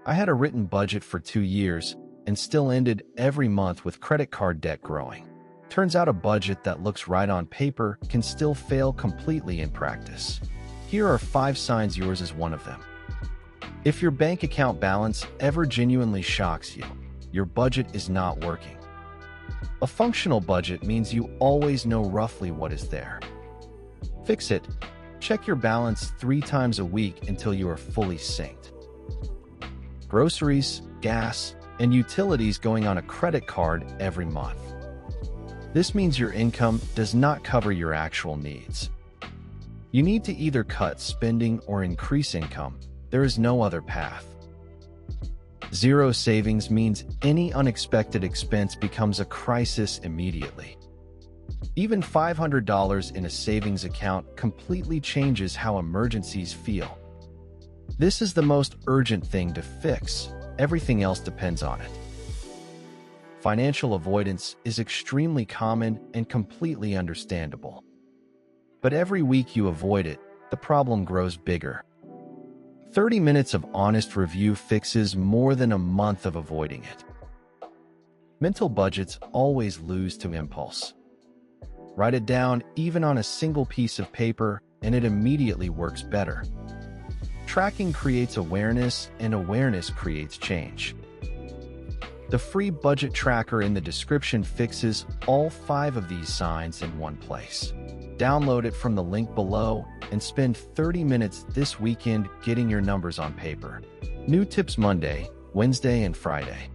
I had a written budget for 2 years and still ended every month with credit card debt growing. Turns out a budget that looks right on paper can still fail completely in practice. Here are 5 signs yours is one of them. If your bank account balance ever genuinely shocks you, your budget is not working. A functional budget means you always know roughly what is there. Fix it. Check your balance 3 times a week until you are fully synced. Groceries, gas, and utilities going on a credit card every month. This means your income does not cover your actual needs. You need to either cut spending or increase income. There is no other path. Zero savings means any unexpected expense becomes a crisis immediately. Even $500 in a savings account completely changes how emergencies feel. This is the most urgent thing to fix. Everything else depends on it. Financial avoidance is extremely common and completely understandable. But every week you avoid it, the problem grows bigger. 30 minutes of honest review fixes more than a month of avoiding it. Mental budgets always lose to impulse. Write it down even on a single piece of paper, and it immediately works better. Tracking creates awareness, and awareness creates change. The free budget tracker in the description fixes all 5 of these signs in one place. Download it from the link below and spend 30 minutes this weekend getting your numbers on paper. New tips Monday, Wednesday, and Friday.